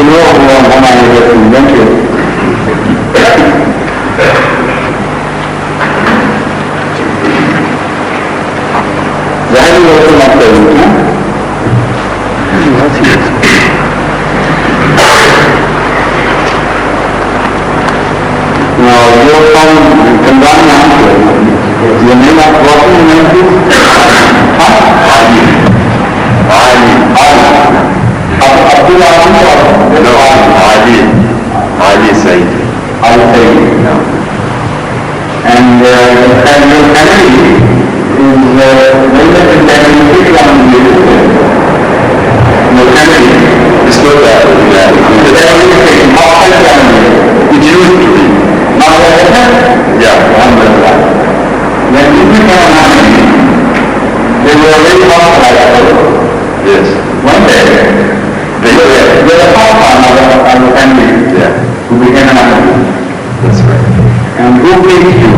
know whom I have invented. That is also not present, huh? Now, you have found combined answer. The name of walking name is? Abdullah no, Ali Said. Ali Said. No. And your family is very much intended on you. Your family is not that. The family is outside family. It used to be. Now yeah, alhamdulillah. When you became an army, they were very hostile. Yes. One day, they were a part of our family who became an army. That's right. And who picked you?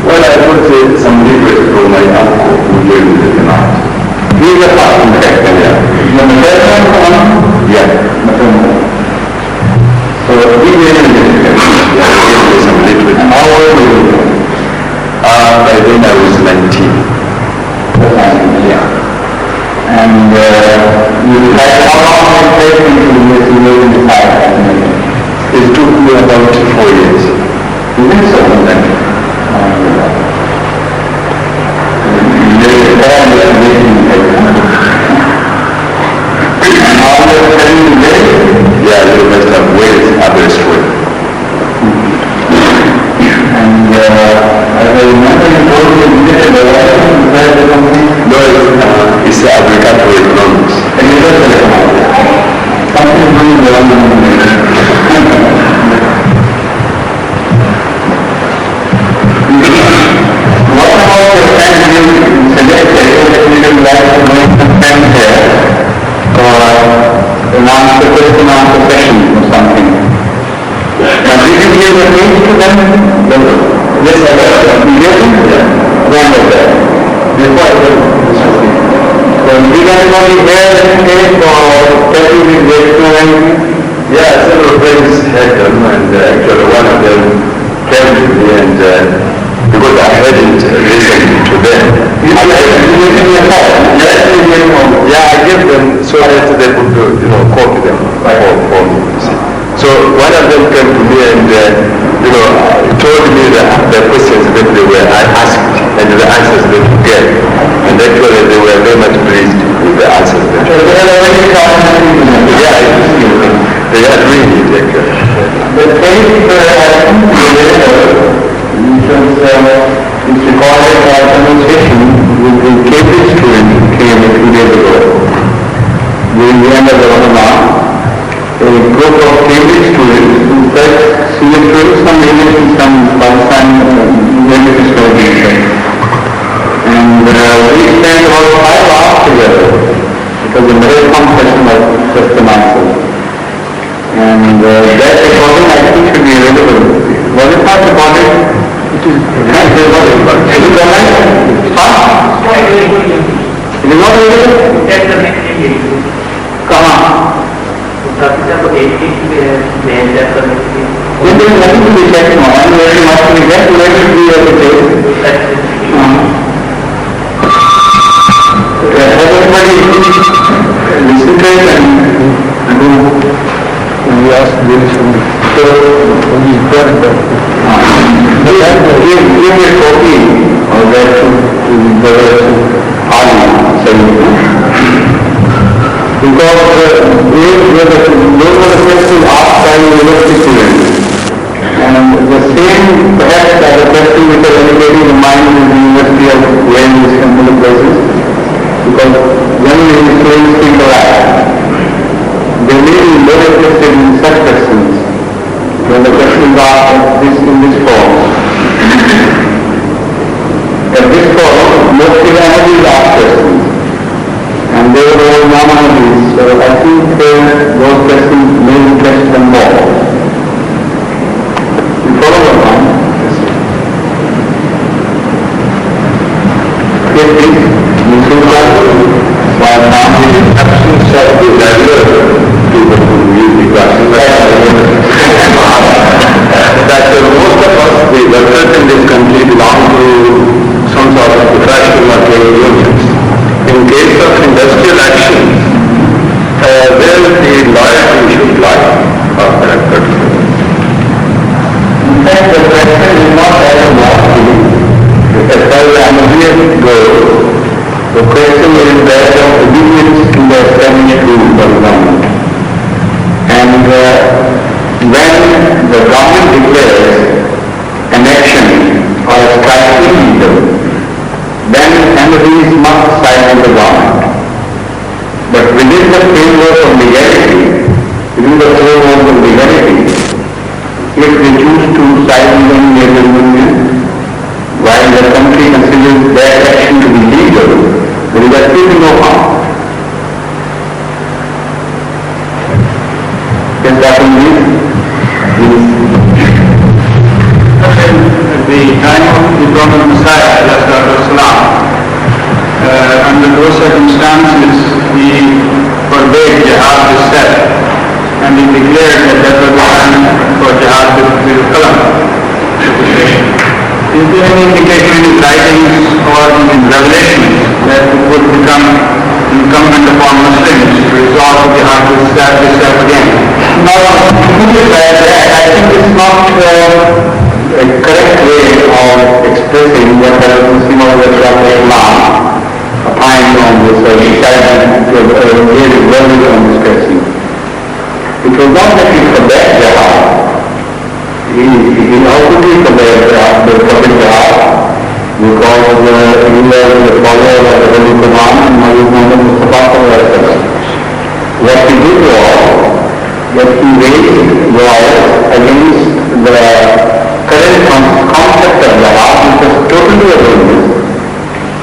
Well, I would say some request from my uncle who lived in the night. He is a part of the factor, yeah. You are the best one? Yeah. So he gave me some literature. And how old were you? By then I was 19. Yeah. And you decided how long did it take you to live in the fire? It took me about 4 years. You think so? Then? And how was it telling you today? Yeah, you must have ways others would. And as I remember you told me you did a no, it's agricultural economics. And you don't say something doing wrong. What about the friend you suggested that you would like to make some friends here or an answer question answer session or something? Now did you give a page to them? Yes, I did. You did? When was that? Before I did. So did anybody hear that case or tell you with the experience? Yeah, several friends had them and actually one of them came to me and because I hadn't listened to them. Yeah, I gave them so that they could copy them for me. So one of them came to me and told me the questions that they were asked and the answers they could get. And actually they were very much pleased with the answers. They are doing it actually. The case is recorded a conversation with the Cambridge student who came a few days ago. During the end of the Ramadan, a group of Cambridge students who said she had told some English in some Pakistan language studies. And we spent about 5 hours together. It was a very complex just an answer. And that recording I think should be available. Was it not recorded? It is. Is it online? Huh? It is not available? That's the next thing. Come on. Then there is nothing to be checked now. And where you must be there, where should be able to take? Everybody listen to it and do. We ask this so only important. Give me a copy of that to the Ali because those were the questions asked by university students. And the same perhaps as the question which are educating the mind in the University of Wales and other places. Because when the students think alike, they may be more interested in such questions when the questions are in this form. At this form, most of the analyses ask questions. And they were all non-analyses, so I think those questions may interest them more. You follow that one? Yes, please. You should while now it is absolute self-desire to the when the government declares an action or a strike illegal, then embassies must side with the government. But within the framework of legality, if they choose to side with any labor union, while the country considers their action to be legal, there is absolutely no harm. Yes, Dr. Mead? At the time of the Prophet Messiah, under those circumstances, he forbade jihad is set, and he declared that was the time for jihad with Qalam. Is there any indication in his writings or in revelations that it would become incumbent upon Muslims to resort to jihad to establish that again? No, I think it's not a correct way of expressing what the Muslim of Islam opined on this, or decided to really verbally on this question. It was not that he forbade jihad. He openly forbade the Prophet jihad because he was the follower of the Holy Quran and Muhammad Mustafa. What he did was that he raised was against the current concept of jihad, which was totally erroneous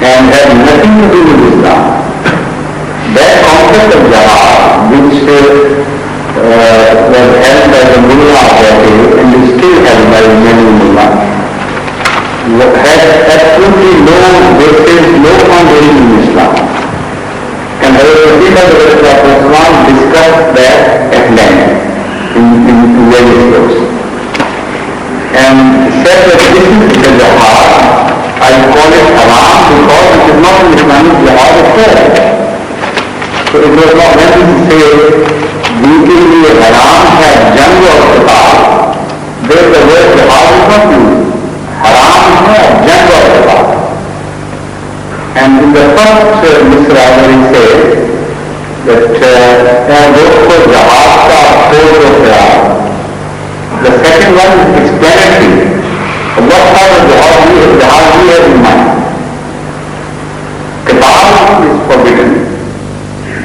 and had nothing to do with Islam. That concept of jihad, which was held by the mullah of that day and is still held by many mullahs, had absolutely no basis, no foundation in Islam. And the Prophet Islam discussed that at length in various books. And said that this is the jihad, I call it haram because it is not an Islamic jihad at all. So it was not meant to say, usually haram has jang or qital. There the word jihad is not used. Haram has jang or qital. And in the first misra he said that those for jihad ka approach of jihad. The second one is explanatory. What kind of jihad we have in mind? Qital is forbidden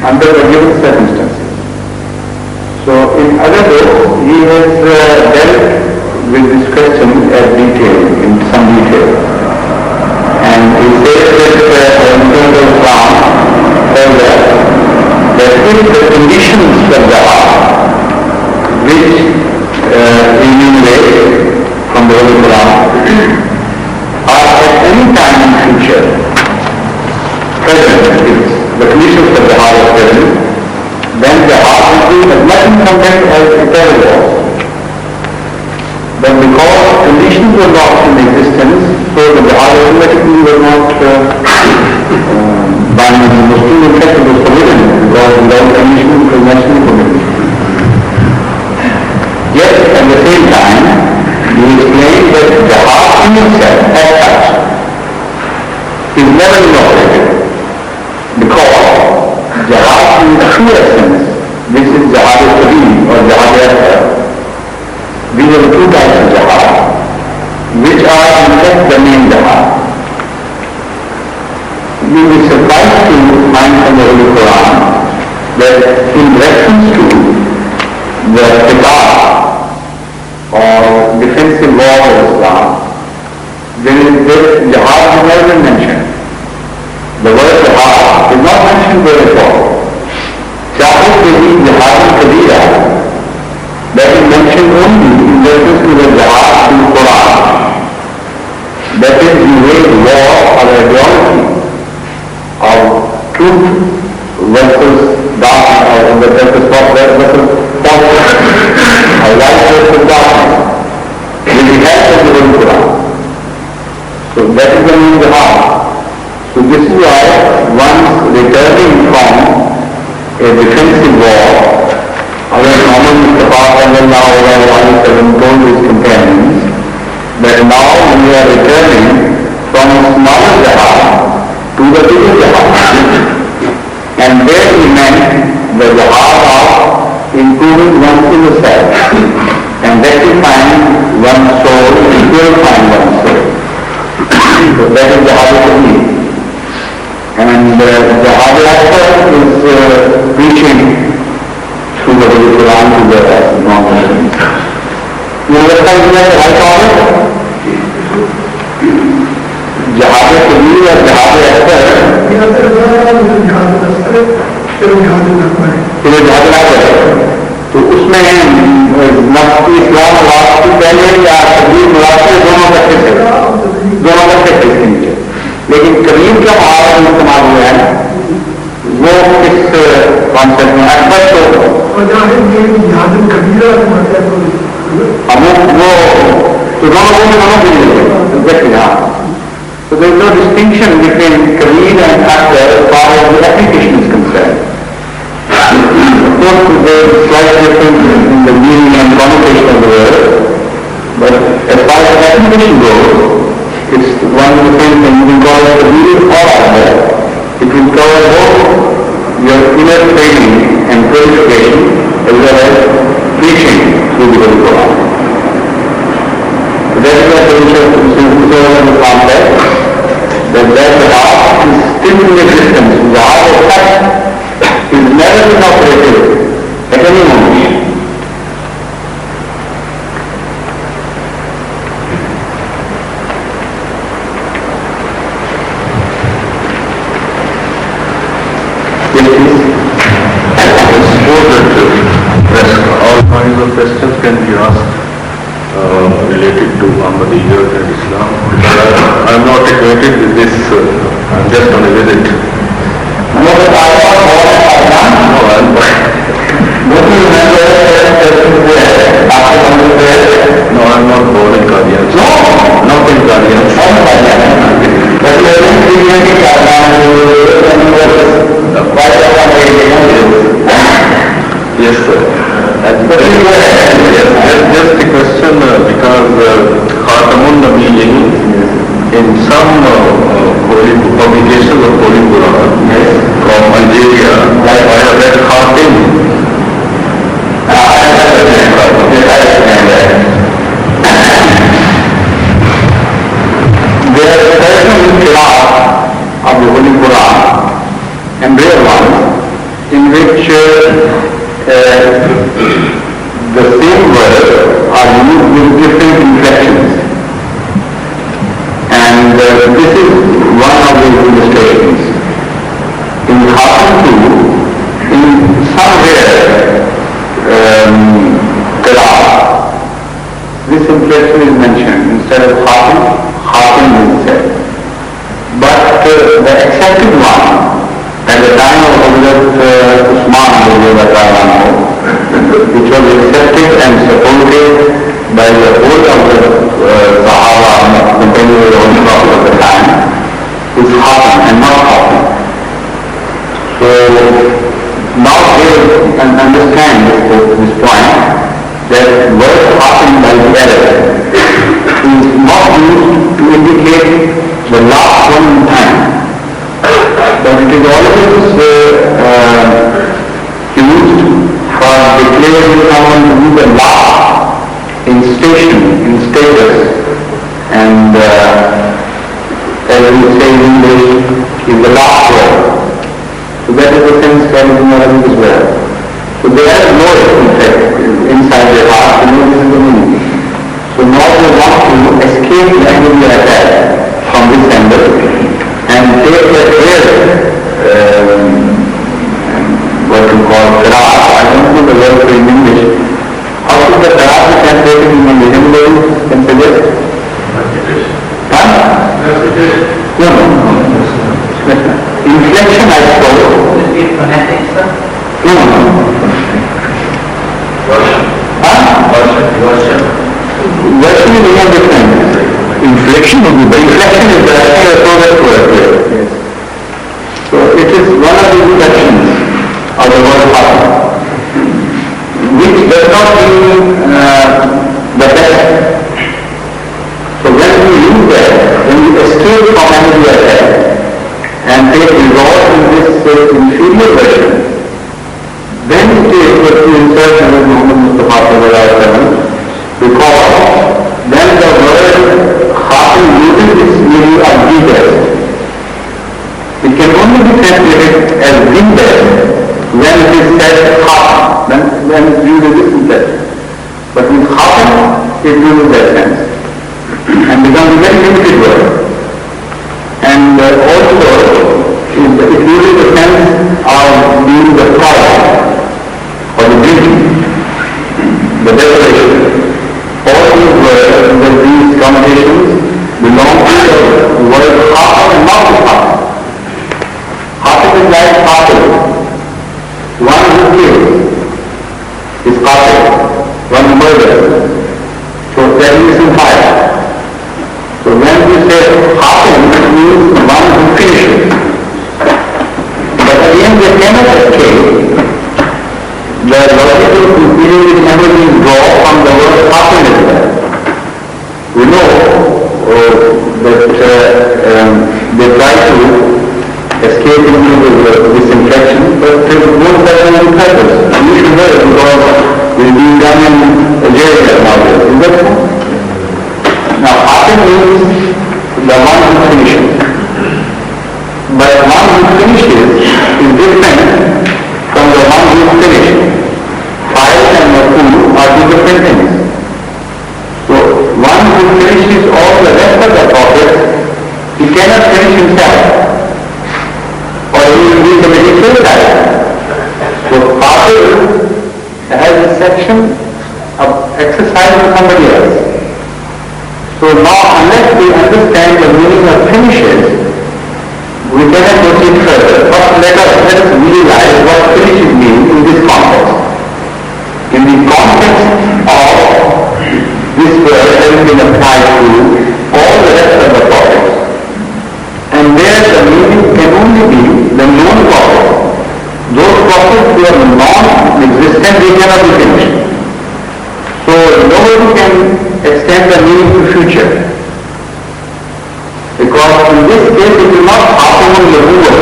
under the given circumstances. So in other books, he has dealt with this question in some detail. And he says that in terms of Islam, that if the conditions of jihad, which we enumerate from the Holy Quran, are at any time in future present, if the conditions of jihad are present, then jihad will be as much content as it ever was. But because conditions were not in existence, so the jihad automatically was not binding on the Muslim. In fact, it was forbidden because without conditions it was naturally forbidden. Yet, at the same time, he explained that jihad in itself, as such, is never inaugurated because jihad in the true essence, which is jihad al-Kabir or jihad al-Akbar, these are the two types of jihad, which are in fact the main jihad. You will be surprised to find from the Holy Quran that in reference to the qital or defensive war of Islam, there is this jihad is never been mentioned. The word jihad is not mentioned there at all. Chahe the jihad al-Kabira, that is mentioned only in reference to the jihad in the Quran. That is, you wage war or ideology of truth versus darkness, or versus falsehood, or light versus darkness, with the help of the Holy Quran. So that is the main jihad. So this is why once returning from a defensive war, our Muhammad Mustafa told his companions that now we are returning from a smaller jihad to the bigger jihad. And there he meant the jihad of improving one's inner self and rectifying one's soul and purifying one's soul. So that is the habit of me. And the habit aspect is preaching through the Holy Quran to the non-Muslims. You understand the right order? Jihad kabir और jihad asghar फिर जहाज ना करे तो उसमें नफ्सी इस्लाम वास्तु पहले या कबीर वास्तु दोनों करते थे इसके नीचे लेकिन कबीर का मुहावरा जो इस्तेमाल हुआ है वो किस कॉन्सेप्ट में अकबर तो अमुक वो तो दोनों एग्जैक्टली हाँ. So there is no distinction between Kabir and Akbar as far as the application is concerned. Of course, there is slight difference in the meaning and connotation of the word, but as far as the application goes, it's one of the same thing. You can call it Kabir or Akbar. It will cover both your inner training and purification as well as preaching through the Holy Quran. So that is the solution to the concept. That the heart is still in existence. The heart of touch is never been operative at any moment. All kinds of questions can be asked related to Ahmadiyyat and Islam. I am not acquainted with this. I am just on a visit. No, I am not born in Qadian. No, not in Qadian. Yes, sir. Just a question because Khatamun Nabiyyin in some holy publications of Holy Quran from Algeria, I have read Khatim. There are certain class of the Holy Quran and rare ones in which the same words are used with different inflections. And this is one of the illustrations. In Khatam 2, in somewhere Qiraat, this inflection is mentioned. Instead of Khatam, Khatam is said. But the accepted one, at the time of Hazrat Usman, which was accepted and supported by the whole of the Sahaba, contemporary Prophet of the time, is Khatam and not Khatam. So now they can understand this point that word Khatam by the Arab is not used to indicate the last one in time, but it is always used for declaring someone to be the last in station, in status, and as we say in English, is the last word. So that is the sense that is in Arabic as well. So they have no effect inside their heart to know this is the meaning. So now they want to escape the enemy attack from this angle and take their what we call Qiraat. I don't know the word in English. How should the Qiraat be translated in English? Anybody can suggest? Huh? No. Inflection, I suppose. No. Version is not different. Inflection would be better. Inflection is the correct word. Yes. So it is one of the inflections of the word Khatam, which does not mean the best. So when we use that, when we escape from enemy attack and take resolve in this inferior version, then it is what we insert then use a distant test. But with Hafen, it loses that sense and becomes a very limited word. And also, it loses the sense of being the product or the beauty, the decoration. All these words with these connotations belong to the word Hafen and not the Hafen. Hafen is like Hafen. One who kills is Hafen. One who murders. So terrorism fire. So when we say Hafen, it means one who finishes. But again, they cannot escape the logical conclusion is never being drawn from the word Hafen as well. We know that they try to escape into this infection, but they won't have any purpose. And you should know it because it's being done in Algeria nowadays. Is that so? Now, Hafen means the one who finishes. But the one who finishes is different from the one who is finished. Fire and maf'ul are two different things. So, one who finishes all the rest of the process, he cannot finish himself. Or he will be committing suicide. So, Tahir has a section of exercise with somebody else. So now, unless we understand the meaning of finishes, we cannot proceed further. But let us realize what finishes mean in this context. In the context of this word having been applied to all the rest of the prophets. And there the meaning can only be the known prophets. Those prophets who are non-existent, they cannot be finished. So nobody can extend the meaning to future. Because in this case it will not happen on the ruler.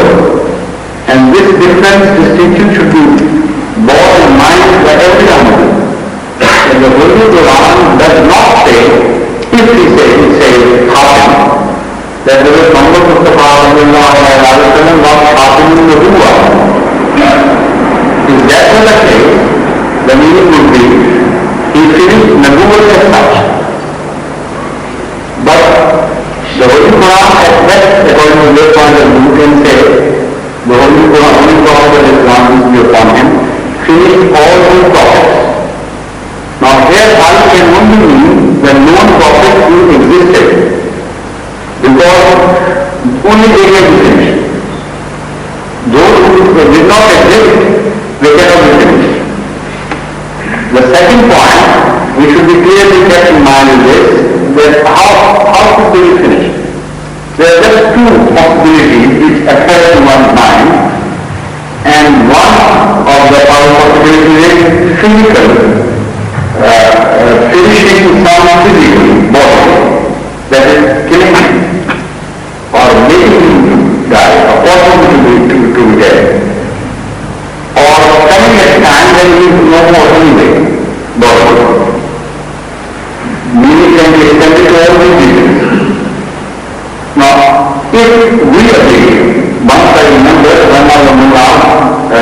And this distinction should be borne in mind by everyone. And the Holy Quran does not say, if he says happen, that there is Muhammad Mustafa not happening in the ruler. If that was the case, the meaning would be he finished Nabuwwat as such. But the Holy Quran at best, according to their point of view, can say the Holy Quran, only prophet that is not to be upon him, finished all his prophets. Now here I can only mean the known prophets who existed, because only they can be finished. Those who did not exist, they cannot be finished. The second point we should be clearly kept in mind is this, that how could they be finished? There are just two possibilities which occur in one's mind, and one of the possibilities is physical, finishing some physical body, that is killing him, or making him die, or forcing him to be dead. Or coming at a time when he is no more anyway, body. Meaning can be extended to all these details. Now, if we agree, once I remember when I was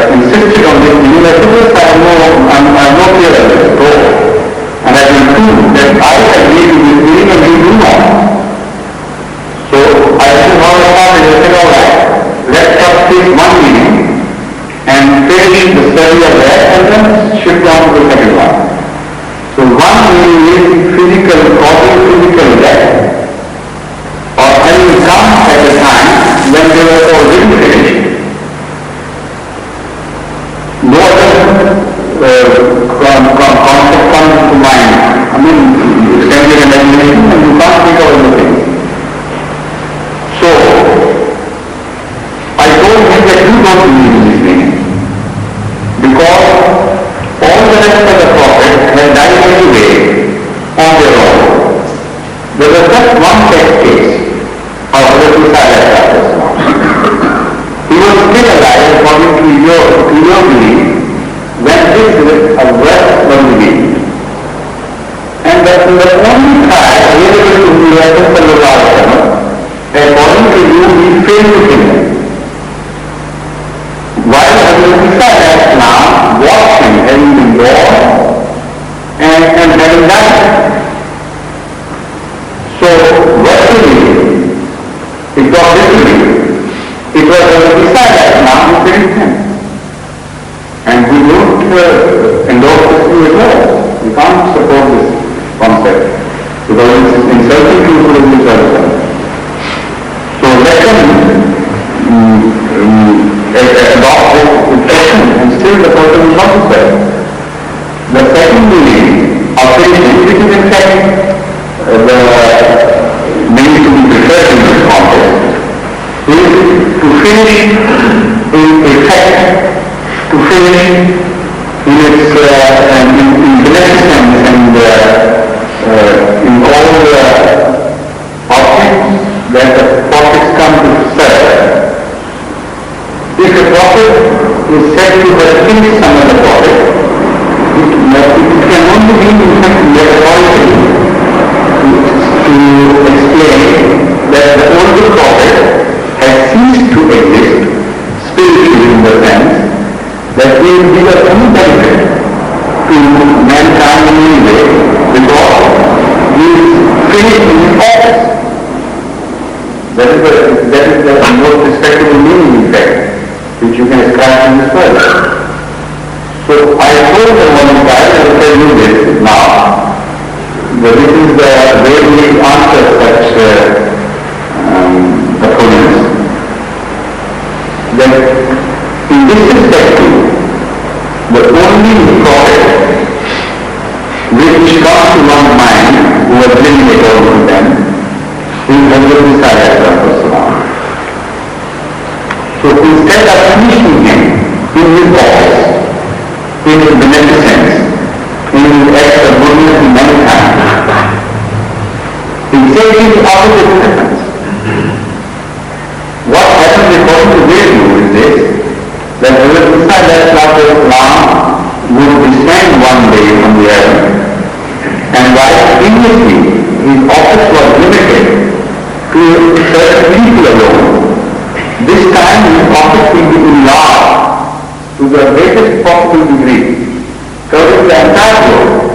insisted on this meaning, I said, yes, I have no fear of this at all. And I will prove that I agree to this meaning and you do not. So, I said, how I started, I said, all right, let's just take one meaning and finish the study of that and then shift on to the second one. So one meaning is physical, causing physical death, or having come at a time when they were already finished. No other concept comes to mind. I mean, extend your imagination and you can't think of anything. So, I told him that you don't believe in this meaning. Because all the rest of the prophets had died anyway on their own. There was just one test case of Hazrat Isa. He was still alive according to your belief when this verse was revealed. And that was the only time available to the Prophet, according to you, he failed to kill him. While Hazrat Isa watched him having been born endorse this view at all. We can't support this concept because it's insulting to religious also. So let them adopt this question and still the person is not well. The second meaning of finishing, which is in fact the meaning to be preferred in this context, is to finish in effect, to finish in its in beneficence and in all the objects that the prophets come to serve. If a prophet is said to have finished some of the prophet, it can only be in fact metaphorically to explain that the older prophet has ceased to exist spiritually in the sense that he will be of any benefit to mankind in any way because he is finished in his office. That is the most respectable meaning in fact which you can ascribe in this word. So I told the one guy, I will tell you this now, that this is the way we answer such opponents, that in this respect the only prophet which comes to one's mind who was living according to them is Hazrat Messiah. So instead of finishing him in his office, in his beneficence, in his acts of goodness in mankind, he says his opposite happens. What happens according to their view is this, that Hazrat Messiah would descend one day from the heaven, and while previously his office was limited to certain people alone, this time his office will be enlarged to the greatest possible degree, covering the entire world.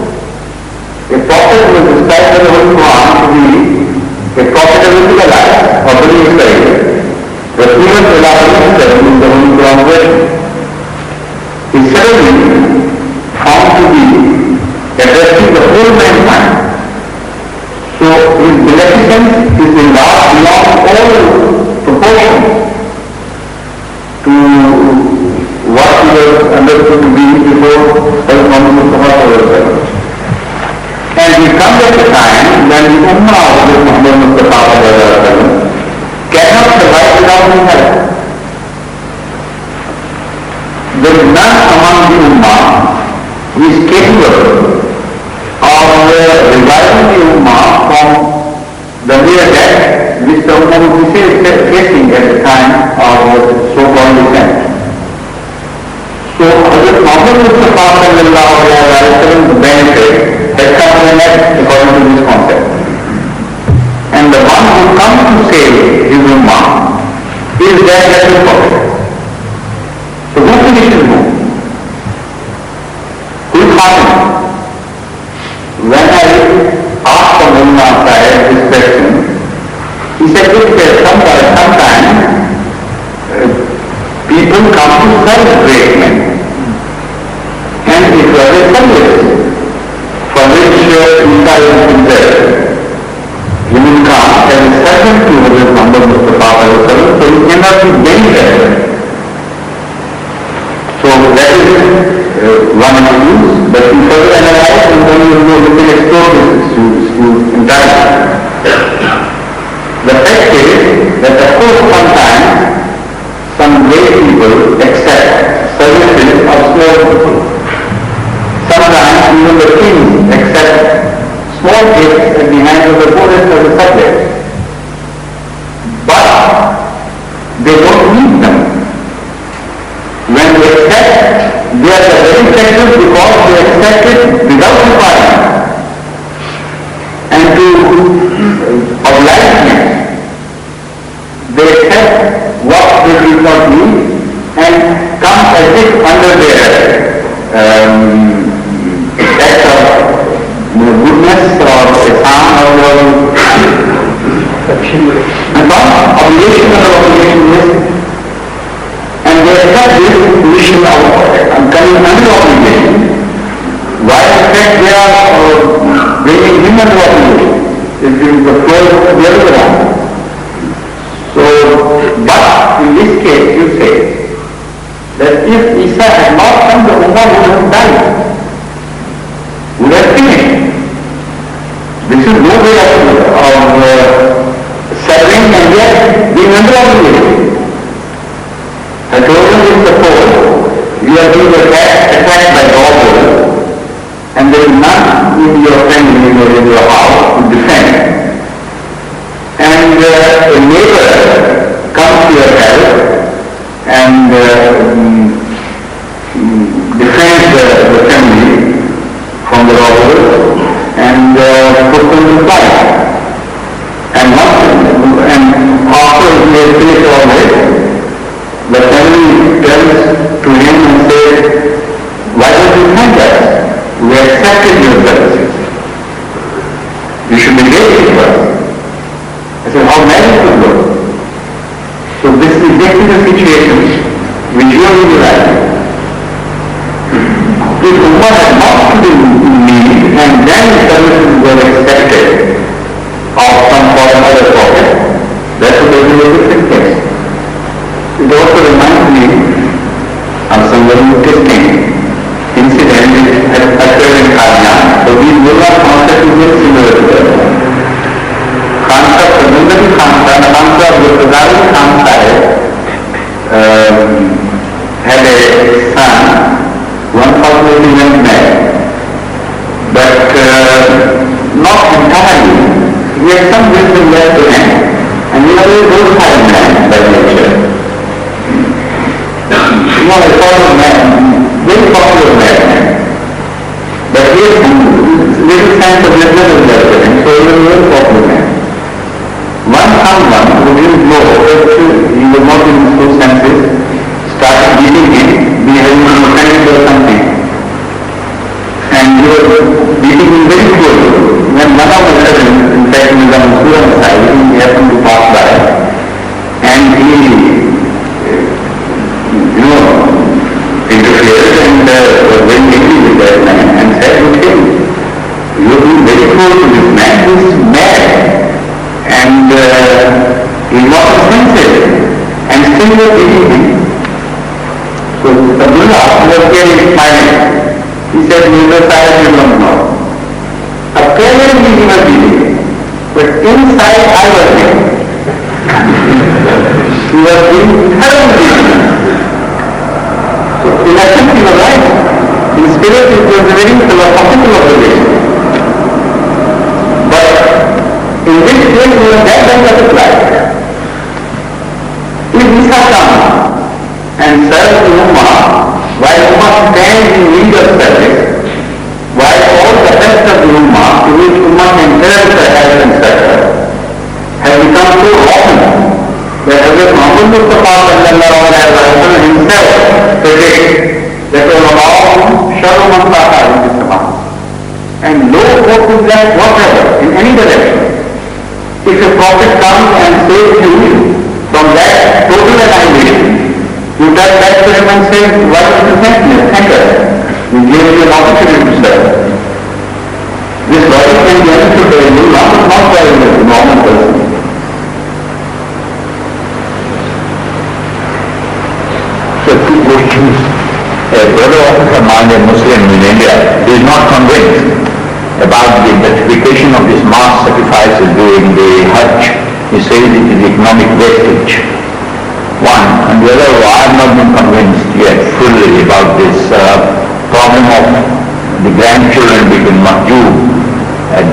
A prophet was described by the Holy Quran to be a prophet of Israelites or Bani Israel. The Rasul is the Holy Quran version. He suddenly found to be addressing the whole mankind. So his beneficence is enlarged beyond all proportions to what he was understood to be before Muhammad Mustafa. And we come at a time when the Ummah of Muhammad Mustafa cannot survive without his help. There is none among the Ummah who is capable of reviving the Ummah from the near death which the Ummah would be facing at the time of so-called descent. So Hazrat Muhammad Mustafa the benefit has come to an end according to this concept. And the one who comes to save his Ummah is their blessed prophet. So who finishes whom? Who is Khatim? When I asked the Mullah Sahib this question, he said, look, sometimes people come to serve great men. And it was a service for which Isa is concerned. He will come as a servant to Hazrat Muhammad Mustafa, so he cannot be very better. So that is one of the views, but we further analyze and then we will explore this entirely. The fact is that of course sometimes some great people accept services of small people. Sometimes even the kings accept small gifts at the hands of the poorest of the subjects. But they don't need them. When they accept, they are the very factors because they accept it without requirement. And to oblige them, they accept what they do not need and come as if under their act of goodness or ihsan or obligation or obligation. And they accept this position of coming under obligation. your friend in your house to defend. And a neighbor comes to your help and defends the family from the robbers and puts them to flight. And after he has finished all this, the family turns to him and says, "Why don't you thank us? We accepted your services. You should be grateful to us." I said, "How marriage will go?" So this is exactly the situation which you are in life. If Ummah had not to need and then services were accepted of some foreign other prophet, that would have been a different case. It also reminds me of some very interesting incident which occurred in Kanya. So these mullah concept is very similar to that. Khan Sahib, Mundari Khan Sahib, Khan Sahib had a son, unfortunately went mad, but not entirely. He had some wisdom left to him, and he was a docile man by nature. He was a sort of man, very popular man, but he had some little sense of wisdom left to him, so he was a very popular man. Someone who didn't know that he was not in his full senses started beating him, behaving unfriendly or something. And he was beating him very good. When one of the cousins, in fact he was on the Sudan side, he happened to pass by, and he, interfered and was very angry with that man and said, "Okay, you have been very close to this man, he is mad. And he's not sensitive, and still you are beating him." So the mullah was very smiling. He said, "Neither side you don't know. Apparently he was beating him, but inside I was him." He was being thoroughly beaten. So in essence he was right. In spirit it was a very philosophical observation. In this case, that does apply. If we have come and serve the Ummah, while Ummah stands in need of service, while all the rest of the Ummah, to which Ummah can serve the help and succor, have become so rotten that Hazrat Muhammad Mustafa himself predicts that all Sharru Man Taqa in this Ummah. And no hope is left whatever in any direction. If a prophet comes and saves you from that total annihilation, you turn back to him and say, "Why did you thank us? We gave you an opportunity to serve." This logic can be understood by a mullah, but not by a normal person. So two questions. A brother officer among a Muslim in India is not convinced about the justification of this mass sacrifices during the Hajj. He says it is economic wastage. One. And the other, I have not been convinced yet fully about this problem of the grandchildren becoming mahjoub,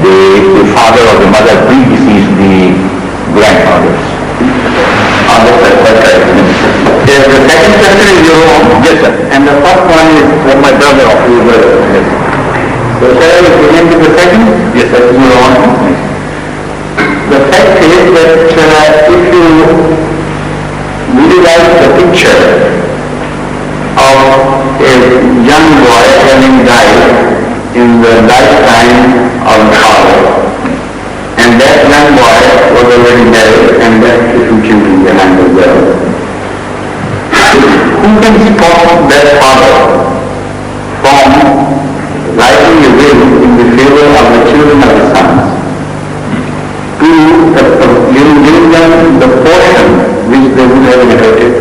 the father or the mother predeceased the grandfathers. Yes, the second question is your own. Yes, sir. And the first one is for my brother of your brother. Yes. So shall I begin with the second? Yes, that is your own. The fact is that if you visualize the picture of a young boy having died in the lifetime of the father, and that young boy was already married and left two children behind as well, who can stop that father from writing a will in the favor of the children of the sons to give them the portion which they would have inherited?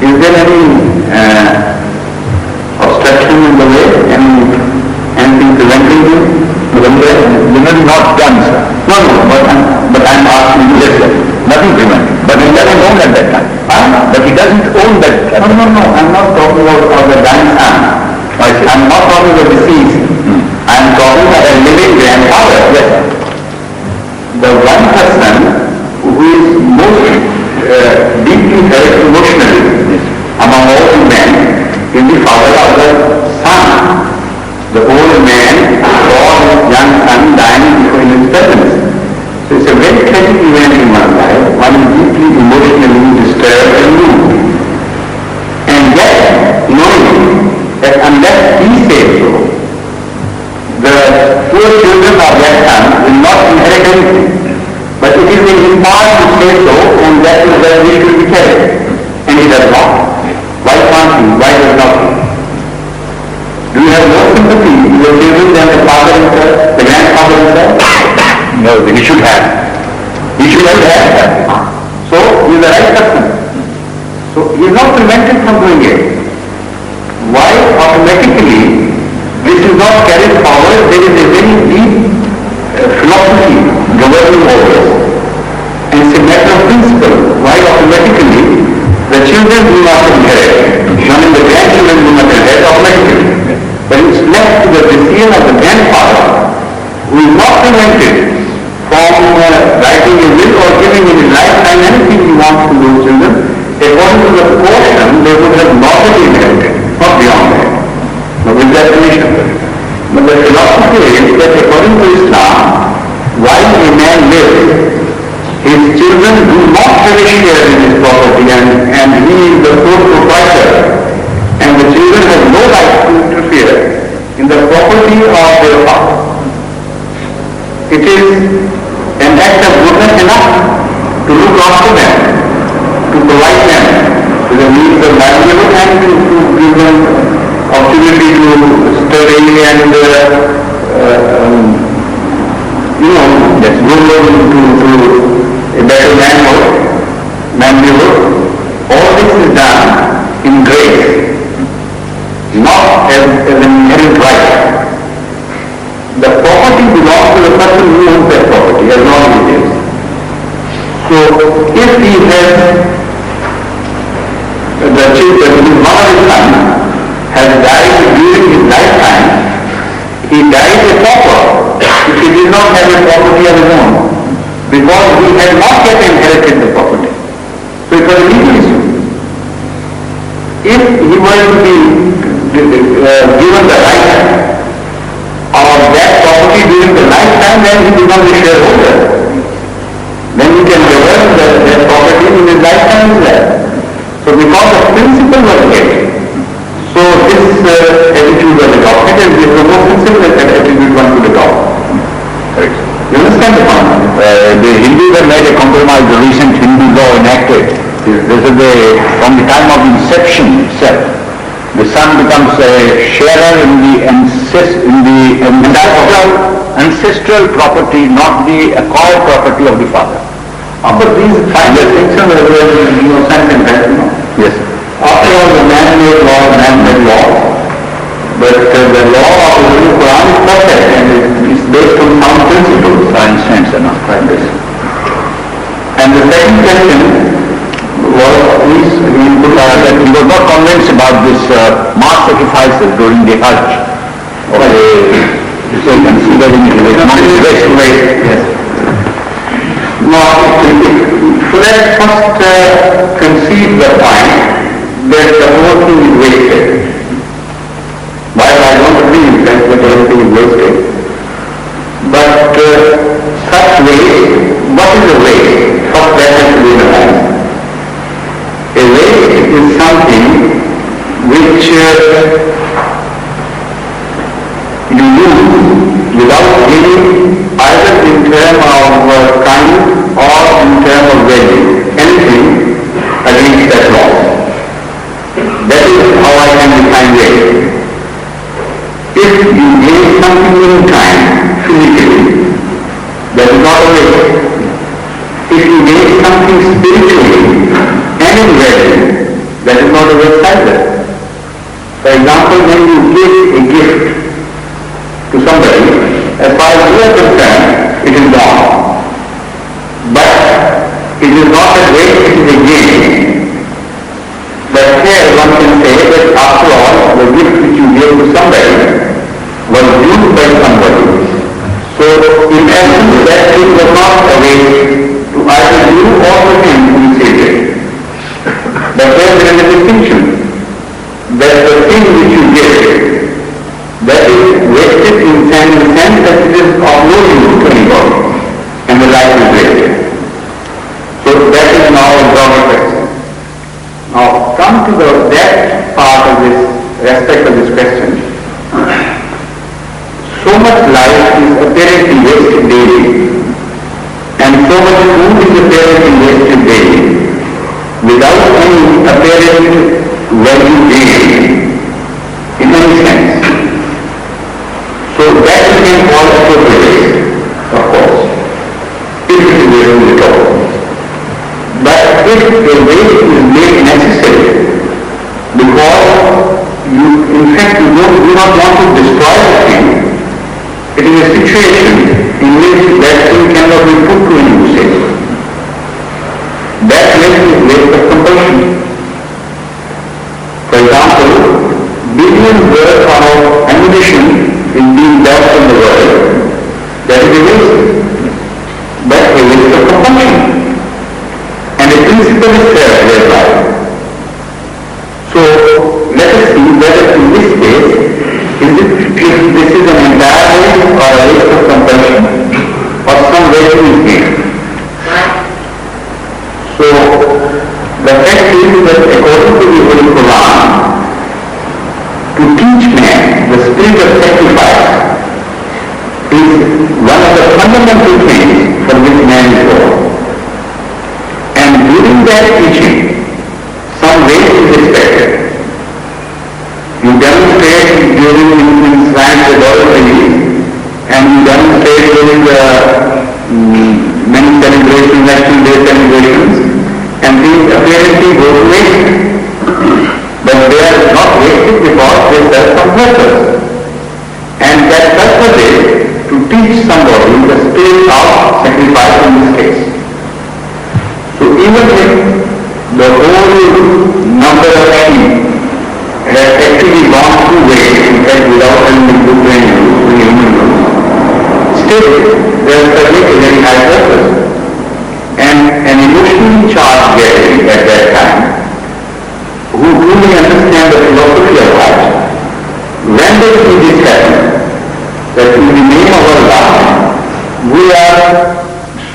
Is there any obstruction in the way? Anything preventing you? Generally not done, sir. No, but I'm asking you, yes, sir. Nothing preventing. But he doesn't own at that time. But he doesn't own that. No. I'm not talking about the dying son. I'm not talking about deceased. I'm talking about a living unless he says so, the poor children of that son will not inherit anything. But it is in his power to say so, and that is where we should be carried. And he does not. Why can't he? Why does not he? Do you have more sympathy with your children than the father himself, the grandfather himself? No, he should have. He should have that. So, he is the right person. So, he is not prevented from doing it. Why automatically this is not carried forward? There is a very deep philosophy governing over us. And it's a matter of principle. Why automatically the children do not inherit, and the grandchildren do not inherit automatically. But it's left to the decision of the grandfather, who is not prevented from writing a will or giving in his lifetime anything he wants to those children. According to the portion, they would have normally inherited, not beyond that. But with that permission. But the philosophy is that according to Islam, while a man lives, his children do not have a share in his property, and he is the sole proprietor, and the children have no right to interfere in the property of their father. It is an act of goodness enough to look after them, to provide them with the means of livelihood, and to give them opportunity to study and grow into a better manhood. All this is done in grace, not as an inherent right. The property belongs to the person who owns that property, as long as it is. So, if he has the children, one of his sons has died during his lifetime, he died a pauper if he did not have a property of his own, because he had not yet inherited the property. So it was a legal issue. If he were to be given the right of that property during the lifetime, then he becomes a shareholder. Then he can govern that property in his lifetime as well. So because the principle was hit, so this attitude was adopted, and this is the most sensible attitude one could adopt. Correct. You understand the point? The Hindus have made a compromise. The recent Hindu law enacted. This is from the time of inception itself. The son becomes a sharer in the ancestral property, not the acquired property of the father. But these final things are sense and fact, Yes. After all, the man-made law is man-made law. But the law of the Quran is perfect, and it's based on sound principles. Science enough, like this. And the second question was, please, that he was not convinced about this mass sacrifices during the Hajj. So considering it is not waste. Yes. Now, let's first concede the point that the whole thing is wasted. While I don't agree in fact that everything is wasted, but such waste, what is a waste? First that has to be analyzed. A waste is something which you use without giving either in terms of kind or in terms of value, anything against that law. That is how I can define waste. If you gain something in time, physically, that is not a waste. If you gain something spiritually and in value, that is not a waste either. For example, when you give a gift to somebody, as far as you are concerned, it is gone. But it is not a waste, it is a gain. But here one can say that after all, the gift which you gave to somebody was used by somebody. So in essence, that thing was not a waste to either you or to him who received it. But there is a distinction that the thing which you gave, that is wasted in the sense that it is of no use to anybody, and the life is wasted. So that is now a broader question. this question. So much life is apparently wasted daily, and so much food is apparently wasted daily, without any apparent value gained in any sense. So that we can call appropriate, of course, if it is wasted at all. But if the waste is made necessary, because you, in fact, you do not want to destroy the thing, it is a situation in which that thing cannot be put to any usage. That waste is waste of compulsion. For example, billions worth of ammunition is being dumped in the world. That is a waste. But a waste of compulsion. And the principle is fair thereby. So let us see whether in this case, if this is an entire waste or a waste of compulsion, or some value is gained. So the fact is that according to the Holy Quran, to teach man the spirit of sacrifice is one of the fundamental things for which man is born. And during that teaching, some waste is expected. You demonstrate during science laboratories, and you demonstrate during the many celebrations, National Day celebrations, and these apparently go to waste. But they are not wasted because they serve some purpose. And that purpose is to teach somebody the spirit of sacrifice in this case. So even if the whole number of sheep has actually gone through waste, in fact without having been put to any use, to human use, still there is certainly a very high purpose. And an emotionally charged gathering at that time, who truly understand the philosophy of life, when they see this happen, that in the name of Allah, we are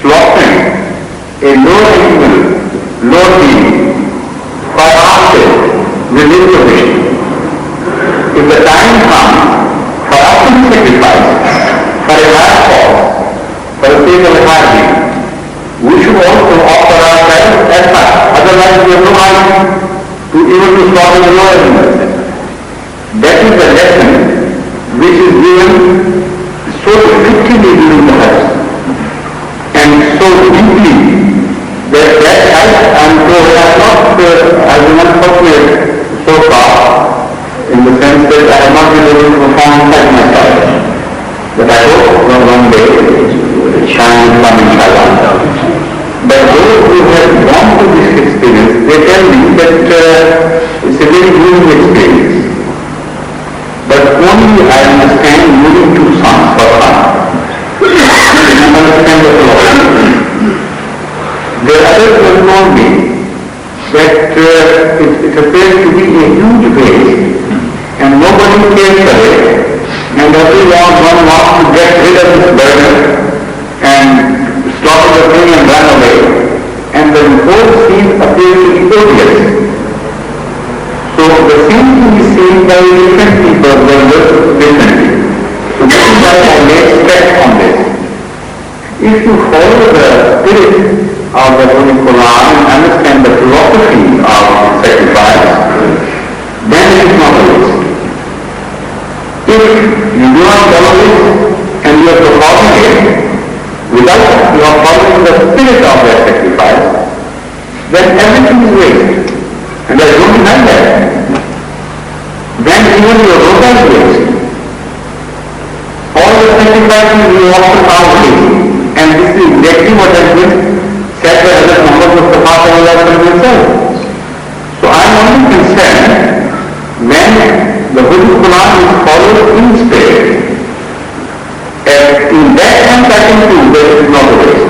slaughtering a low animal, low being, for ourselves, within the wish. If the time comes for us to be sacrificed, for a higher cause, for the sake of a higher being, we should also offer ourselves as such. Otherwise we have no mind to even to slaughter the lower animals. That is the lesson which is given so effectively during the Hajj, and so deeply that Hajj, I am told, I will not fortunate so far, in the sense that I have not been able to perform Hajj myself. But I hope one day it shall come inshallah. But those who have gone through this experience, they tell me that it's a very moving experience. But only I understand moving two sons for fun. I understand the philosophy. The others have told me that it appears to be a huge waste and nobody cares for it, and everyone wants to get rid of this burden and slaughter the thing and run away, and the whole scene appears to be odious. So the same thing is seen by different people differently. So this is why I lay stress on this. If you follow the spirit of the Holy Quran and understand the philosophy of sacrifice, then it is not a waste. If you do not follow it and you are performing it without you are following the spirit of that sacrifice, then everything is waste. And there is no denying that. Then even your rosa is waste. All the sacrifices we offer are waste. And this is exactly what has been said by Hazrat Muhammad Mustafa himself. So I am only concerned when the Holy Quran is followed in spirit. In that sense I can prove that it is not a waste.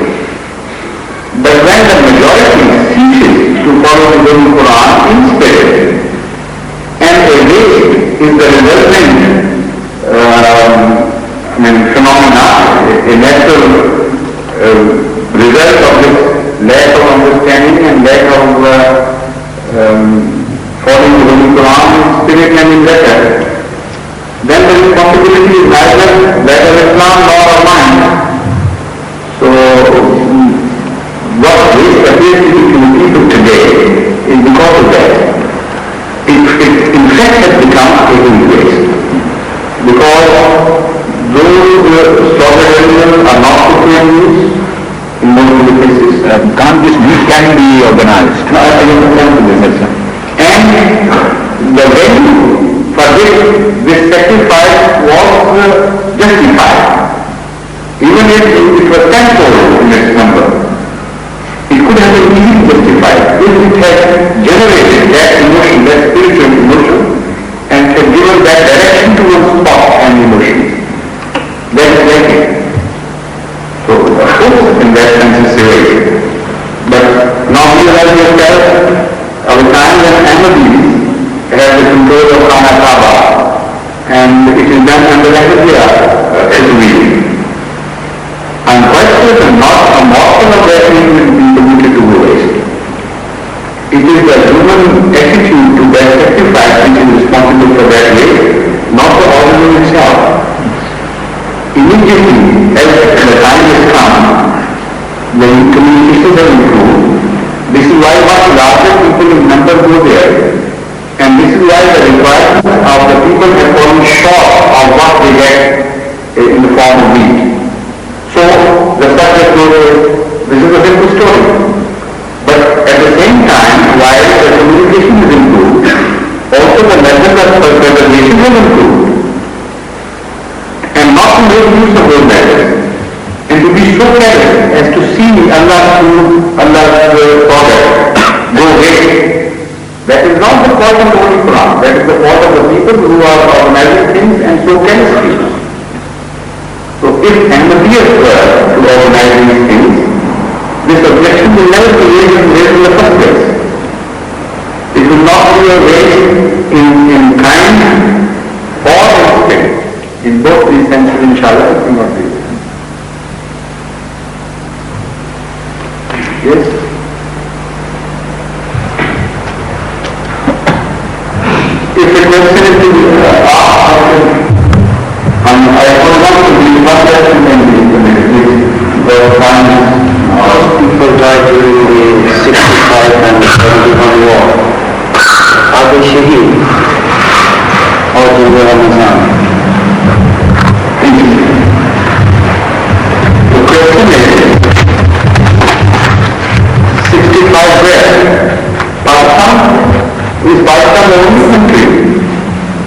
But when the majority ceases to follow the Holy Quran in spirit, and a waste is the resultant phenomena, a natural result of this lack of understanding and lack of following the Holy Quran in spirit and in letter, responsibility is neither that of Islam nor of mine. So, what waste appears to be to people today is because of that. It in fact has become a human waste. Because those slaughter animals are not put to any use in most of the cases. Can't this meat can be organized? No, I understand this. And the value for which this sacrifice was justified, even if it was tenfold in its number, it could have been easily justified if it had generated that emotion, that spiritual emotion, and had given that direction to one's thought and emotions. That is like it. So, of course, in that sense it's erased. But now realize yourself, our time when Ahmadis have the control of Khana Kaaba, and it is done under Ahmadiyya regime. I am quite certain not a morsel of that thing will be permitted to go waste. It is the human attitude to that sacrifice which is responsible for that waste, not the organ itself. Immediately, as the time has come, the communications have improved. This is why much larger people in number go there. And this is why the requirements of the people have fallen short of what they get in the form of meat. So, the subject goes, this is a simple story. But at the same time, while the communication is improved, also the method of preservation has improved. And not to make use of those methods, and to be so careless as to see Allah's product go away. That is not the fault of the Holy Quran. That is the fault of the people who are organizing things and so carelessly. So if Ahmadiyyas were to organize these things, this objection will never be raised in the first place. It will not be a waste in kind or in spirit. In both these senses, inshallah, it will not be. Yes? If the question is to be asked, I don't want to be one person in the community, but most people died during the 65 and 71 war. Are they shaheed? Or do they Ramazan? The question is, 65 where? Pakistan? Is Pakistan the only country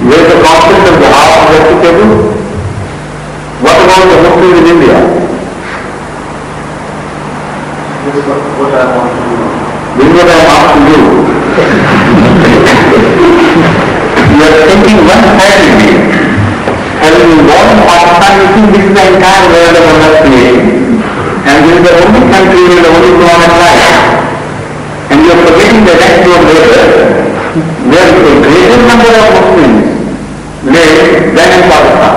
where the concept of jihad is applicable? What about the Muslims in India? This is what I want to do. This is what I want to do. You are thinking one strategy. Having been born in Pakistan, you think this is the entire world of Allah's creation. And this is the only country where the Holy Quran applies. And you are forgetting the next door later, there is a greater number of Muslims live than in Pakistan.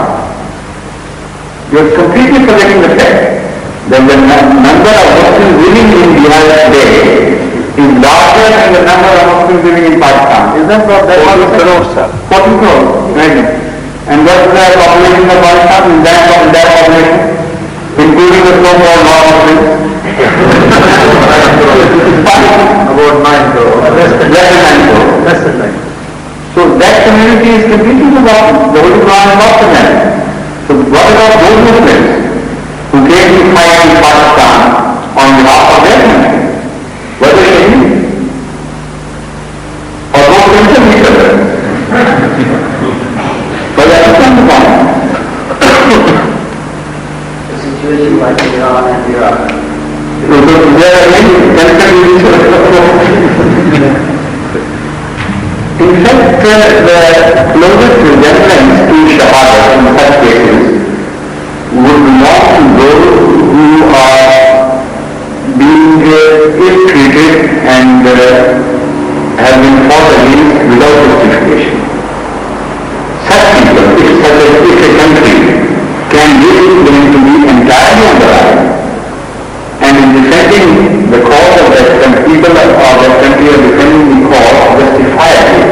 You are completely forgetting the fact that the number of Muslims living in Bihar today is larger than the number of Muslims living in Pakistan. Is that what that 40 crores, sir. 40 crores, right? And what is the population of Pakistan in that population? Including the so-called non-Muslims? About 9 crores. Less than 9 crores. Less than 9. So that community is completely forgotten. The Holy Quran is not for them. So what about those Muslims who came to fight in Pakistan on behalf of their country? Were they shaheed? Or both themselves each other? But that is not the point. The situation like Iran and Iraq. So there are many connected with each other. In fact, the closest resemblance to Shahada in such cases would belong to those who are being ill-treated and have been fought against without justification. Such people, if a country can give them to be entirely on the right, and in defending the cause of that people of that country are defending the cause justifiably,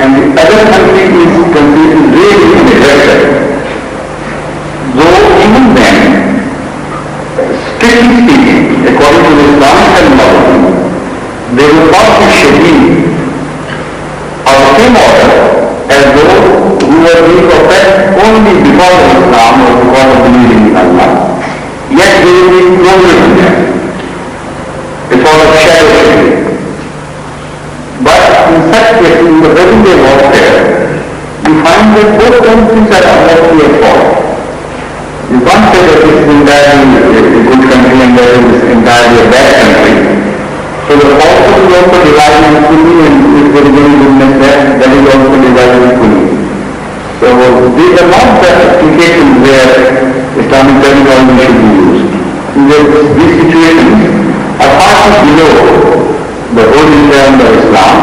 and the other country is really those things are absolutely at fault. You can't say that this is entirely a good country and that is entirely a bad country. So the also is also divided equally, and if there is any goodness there, that is also divided equally. So these are not the applications where Islamic terminology should be used. These situations are far below the whole term of Islam.